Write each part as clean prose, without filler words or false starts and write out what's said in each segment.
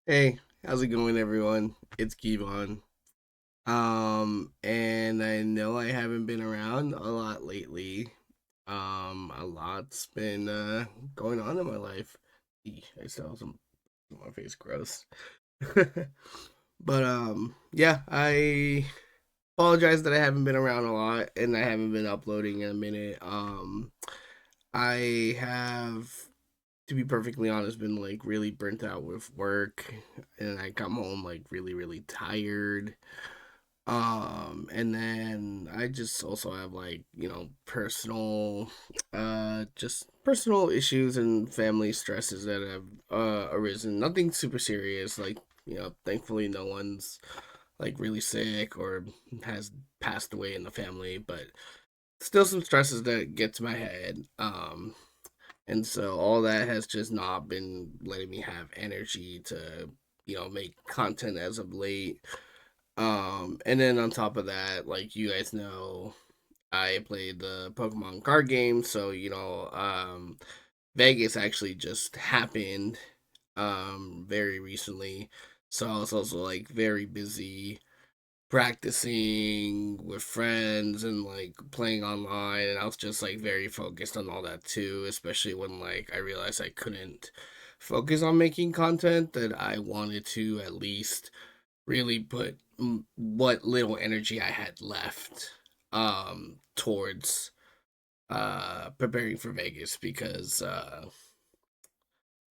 Hey, how's it going, everyone? It's Kevon. And I know I haven't been around a lot lately. A lot's been going on in my life. I still have some on my face, gross. But yeah, I apologize that I haven't been around a lot and I haven't been uploading in a minute. I have, to be perfectly honest, been like really burnt out with work, and I come home like really tired. And then I just also have like, personal just personal issues and family stresses that have arisen. Nothing super serious, like, thankfully no one's like really sick or has passed away in the family, but still some stresses that get to my head. And so all that has just not been letting me have energy to, make content as of late. And then on top of that, like you guys know, I played the Pokemon card game, so Vegas actually just happened very recently. So I was also like very busy practicing with friends and like playing online, and I was just like very focused on all that too, especially when like I realized I couldn't focus on making content that I wanted to at least really put what little energy I had left towards preparing for Vegas, because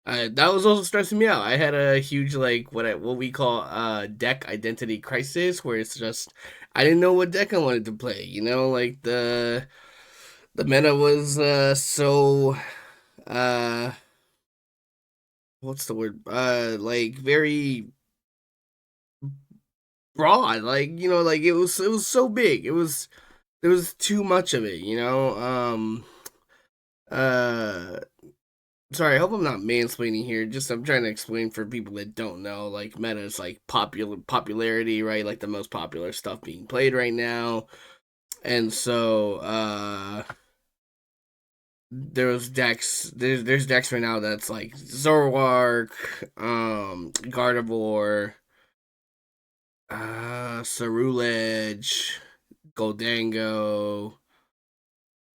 that was also stressing me out. I had a huge like what we call deck identity crisis, where it's just I didn't know what deck I wanted to play. Like the meta was so uh what's the word, like very broad, like like it was so big. There was too much of it. Uh Sorry, I hope I'm not mansplaining here. Just I'm trying to explain for people that don't know. Like meta is like popularity, right? Like the most popular stuff being played right now. And so there's decks right now that's like Zoroark, Gardevoir, Cerulege, Goldango.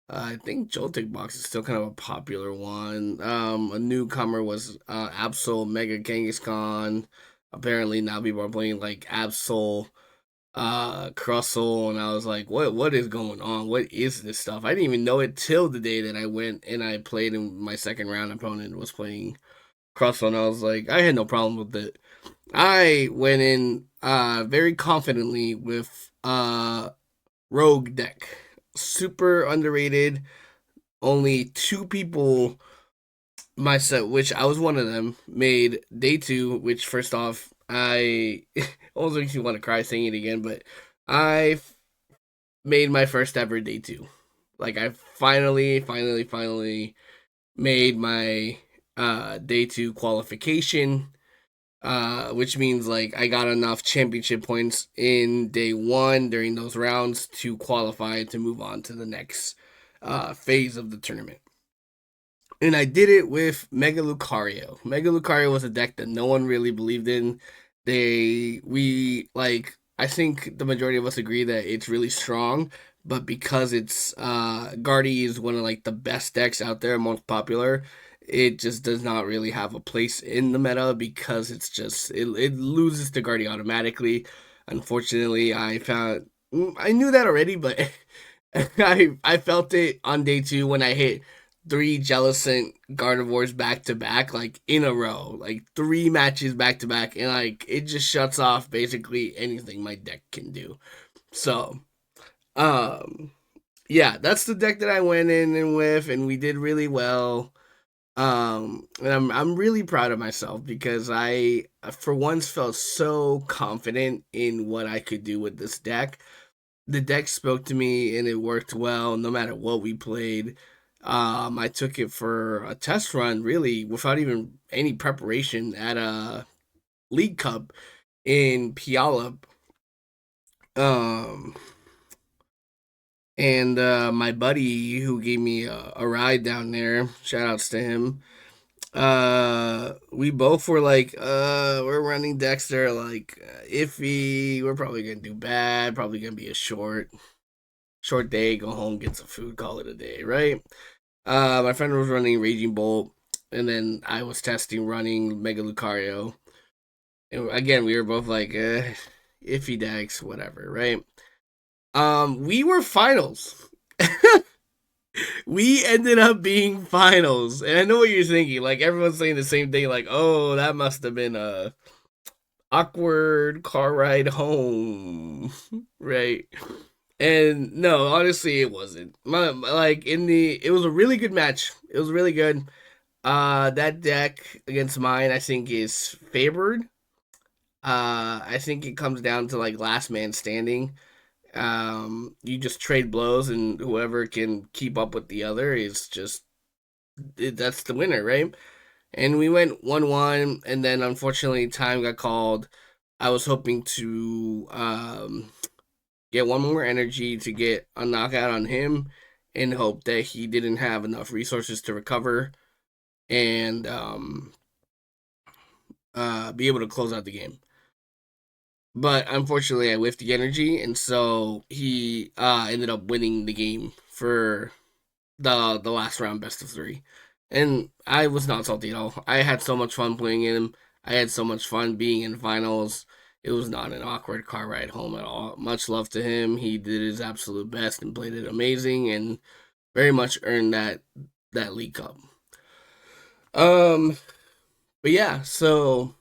I think Joltik Box is still kind of a popular one. A newcomer was Absol Mega Kangaskhan. Apparently now people are playing like Absol, Crustle, and I was like, what is going on? What is this stuff? I didn't even know it till the day that I went and I played, and my second round opponent was playing Crustle, and I was like, I had no problem with it. I went in very confidently with Rogue deck. Super underrated. Only two people, myself, which I was one of them, made day two. Which, first off, I almost makes me want to cry saying it again, but I made my first ever day two. Like I finally made my day two qualification. Which means like I got enough championship points in day one during those rounds to qualify to move on to the next phase of the tournament. And I did it with Mega Lucario. Mega Lucario was a deck that no one really believed in. We like, I think the majority of us agree that it's really strong, but because it's Guardy is one of like the best decks out there, most popular, it just does not really have a place in the meta because it loses to Guardy automatically. Unfortunately, I knew that already, but I felt it on day two when I hit three Jellicent Gardevoirs back to back, like in a row, like three matches back to back, and like it just shuts off basically anything my deck can do. So, um, yeah, that's the deck that I went in and with, and we did really well. And I'm really proud of myself because I, for once, felt so confident in what I could do with this deck. The deck spoke to me and it worked well no matter what we played. I took it for a test run, really, without even any preparation at a League Cup in Puyallup. Um, and my buddy who gave me a ride down there, shout outs to him. we both were like, we're running Dexter, like, iffy. We're probably gonna do bad. Probably gonna be a short day. Go home, get some food, call it a day, right? My friend was running Raging Bolt, and then I was testing running Mega Lucario. And again, we were both like, iffy Dex, whatever, right? We were finals. We ended up being finals, and I know what you're thinking. Like everyone's saying the same thing. Like, oh, that must have been a awkward car ride home, right? And no, honestly, it wasn't. Like it was a really good match. It was really good. That deck against mine, I think, is favored. I think it comes down to like last man standing. You just trade blows, and whoever can keep up with the other is just that's the winner, right? And we went 1-1, and then unfortunately time got called. I was hoping to get one more energy to get a knockout on him, in hope that he didn't have enough resources to recover and be able to close out the game. But unfortunately, I whiffed the energy, and so he ended up winning the game for the last round, best of three. And I was not salty at all. I had so much fun playing him. I had so much fun being in finals. It was not an awkward car ride home at all. Much love to him. He did his absolute best and played it amazing, and very much earned that League Cup. Um, but yeah, so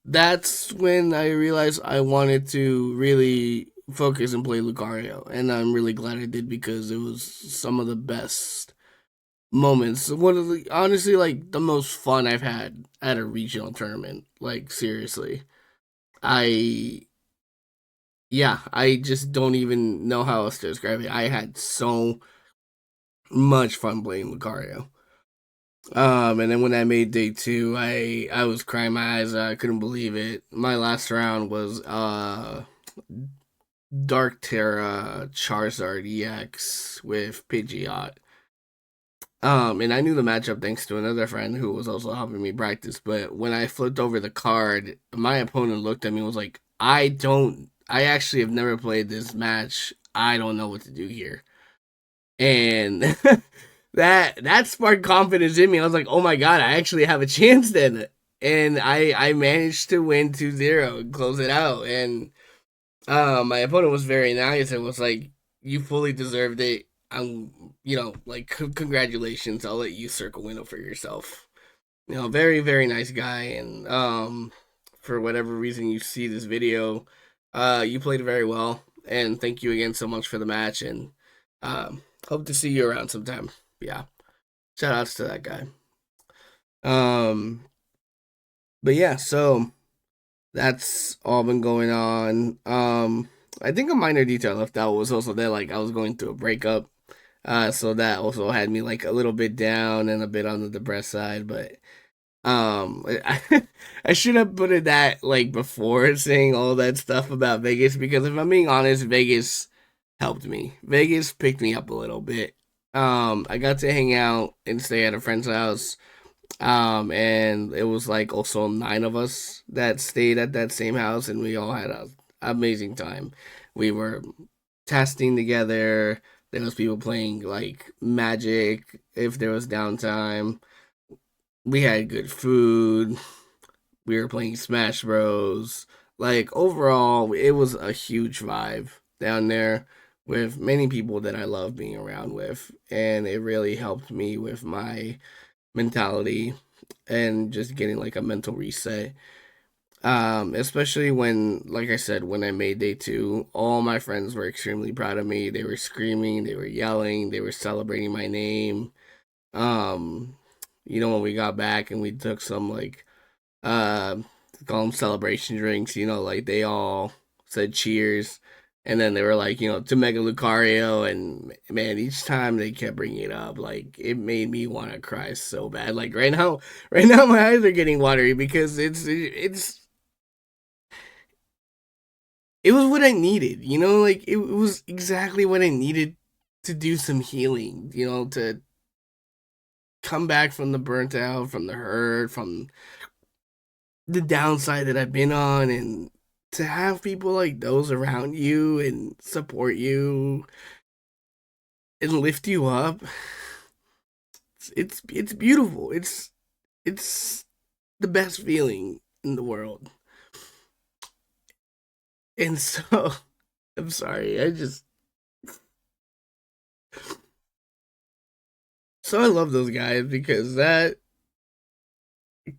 that's when I realized I wanted to really focus and play Lucario, and I'm really glad I did because it was some of the best moments. One of the honestly like the most fun I've had at a regional tournament. Like seriously, I yeah, I just don't even know how else to describe it. I had so much fun playing Lucario. And then when I made day two, I was crying my eyes out. I couldn't believe it. My last round was Dark Terra Charizard EX with Pidgeot. And I knew the matchup thanks to another friend who was also helping me practice. But when I flipped over the card, my opponent looked at me and was like, I actually have never played this match. I don't know what to do here. And that sparked confidence in me. I was like, oh my God, I actually have a chance then. And I managed to win 2-0 and close it out. And my opponent was very nice and was like, "You fully deserved it. Like congratulations. I'll let you circle window for yourself." Very very nice guy, and for whatever reason you see this video, you played very well, and thank you again so much for the match, and hope to see you around sometime. Yeah, shout outs to that guy. Um, but yeah, so that's all been going on. I think a minor detail left out was also that like I was going through a breakup. So that also had me like a little bit down and a bit on the depressed side, but I should have put it that like before saying all that stuff about Vegas because if I'm being honest, Vegas helped me. Vegas picked me up a little bit. I got to hang out and stay at a friend's house. And it was like also 9 of us that stayed at that same house, and we all had an amazing time. We were testing together. There was people playing like Magic if there was downtime. We had good food. We were playing Smash Bros. Like overall, it was a huge vibe down there with many people that I love being around with, and it really helped me with my mentality and just getting like a mental reset. Especially when, like I said, when I made day two, all my friends were extremely proud of me. They were screaming, they were yelling, they were celebrating my name. Um, when we got back and we took some like uh call them celebration drinks, like they all said cheers. And then they were like, to Mega Lucario, and man, each time they kept bringing it up, like it made me want to cry so bad. Like right now, my eyes are getting watery because it was what I needed, like it was exactly what I needed to do some healing, to come back from the burnt out, from the hurt, from the downside that I've been on, and to have people like those around you and support you and lift you up, it's beautiful. It's the best feeling in the world. And so I'm sorry, I love those guys because that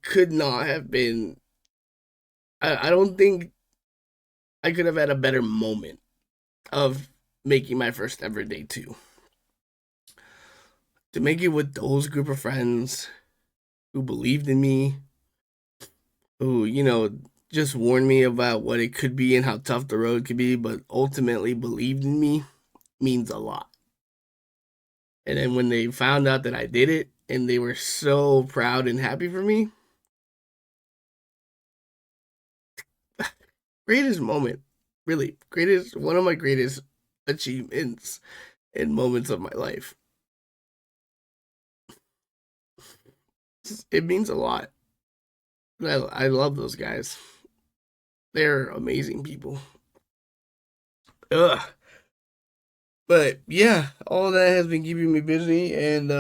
could not have been. I don't think I could have had a better moment of making my first ever day two. To make it with those group of friends who believed in me, who, just warned me about what it could be and how tough the road could be, but ultimately believed in me, means a lot. And then when they found out that I did it and they were so proud and happy for me, greatest moment, really, greatest, one of my greatest achievements and moments of my life. It means a lot. I love those guys. They're amazing people. Ugh. But yeah, all that has been keeping me busy. And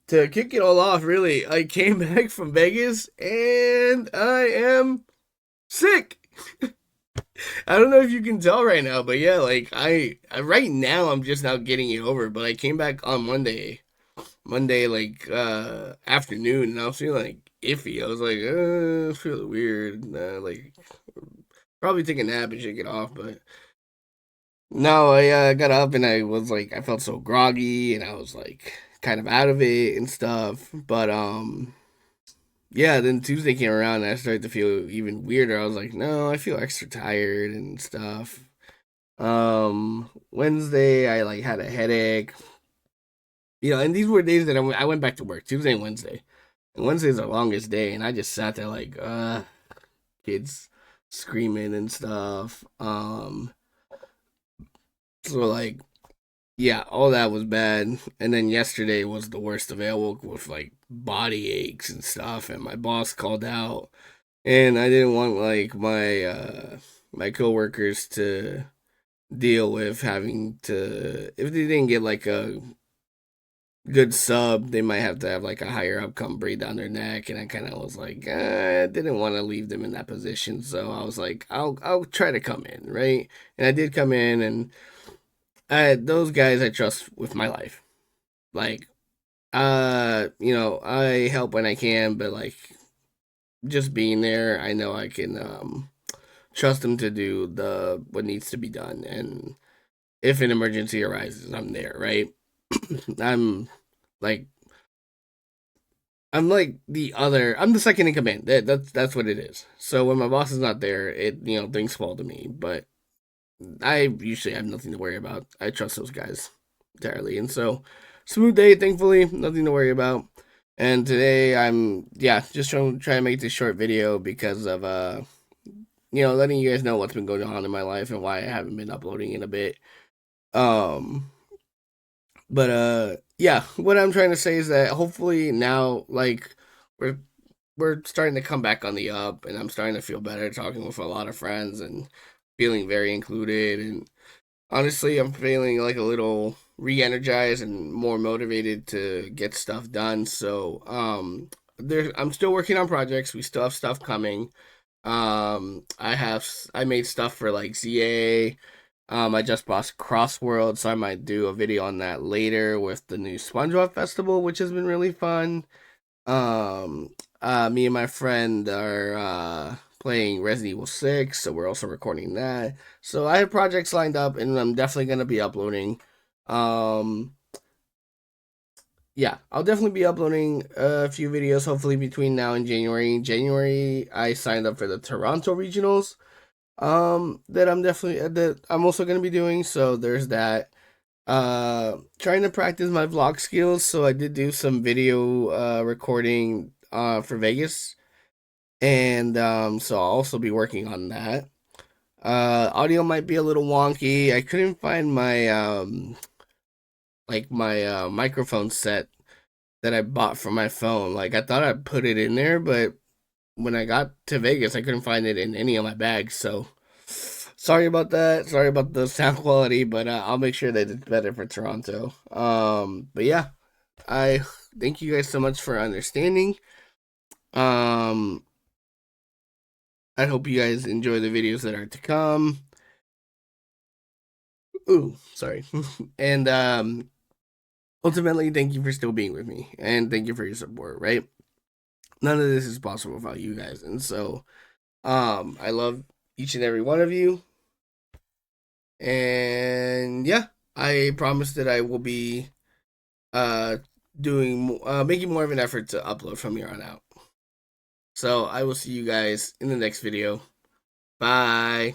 to kick it all off, really, I came back from Vegas and I am sick. I don't know if you can tell right now, but yeah, like right now I'm just now getting it over. But I came back on Monday like afternoon, and I was feeling like iffy. I was like, feeling weird. Like probably take a nap and shake it off, but no, I got up and I was like, I felt so groggy and I was like kind of out of it and stuff. But yeah, then Tuesday came around and I started to feel even weirder. I was like, no, I feel extra tired and stuff. Wednesday I like had a headache. And these were days that I went back to work, Tuesday and Wednesday. And Wednesday's the longest day, and I just sat there like, kids screaming and stuff. So like, yeah, all that was bad. And then yesterday was the worst of it. I woke with like body aches and stuff, and my boss called out, and I didn't want like my coworkers to deal with having to, if they didn't get like a good sub, they might have to have like a higher up come breathe down their neck, and I kind of was like, I didn't want to leave them in that position, so I was like, I'll try to come in, right? And I did come in, and those guys I trust with my life. Like, I help when I can, but like just being there, I know I can trust them to do the what needs to be done, and if an emergency arises, I'm there, right? I'm like I'm the second in command. That's what it is. So when my boss is not there, things fall to me. But I usually have nothing to worry about. I trust those guys entirely, and so smooth day. Thankfully, nothing to worry about. And today I'm just trying to make this short video because of letting you guys know what's been going on in my life and why I haven't been uploading in a bit. Um, but yeah, what I'm trying to say is that hopefully now, like, we're we're starting to come back on the up, and I'm starting to feel better talking with a lot of friends and feeling very included. And honestly, I'm feeling like a little re-energized and more motivated to get stuff done. So I'm still working on projects. We still have stuff coming. I made stuff for like ZA. I just bought Crossworld, so I might do a video on that later with the new SpongeBob Festival, which has been really fun. Um, Me and my friend are playing Resident Evil 6, so we're also recording that. So I have projects lined up, and I'm definitely gonna be uploading. Um, yeah, I'll definitely be uploading a few videos, hopefully between now and January. In January, I signed up for the Toronto regionals. That I'm also gonna be doing. So there's that. Trying to practice my vlog skills. So I did do some video recording for Vegas, and so I'll also be working on that. Audio might be a little wonky. I couldn't find my microphone set that I bought for my phone. Like I thought I put it in there, but when I got to Vegas, I couldn't find it in any of my bags. So sorry about that. Sorry about the sound quality, but I'll make sure that it's better for Toronto. But yeah, I thank you guys so much for understanding. Um, I hope you guys enjoy the videos that are to come. Ooh, sorry. And ultimately, thank you for still being with me, and thank you for your support. Right, none of this is possible without you guys, and so I love each and every one of you. And yeah, I promise that I will be uh making more of an effort to upload from here on out. So I will see you guys in the next video. Bye.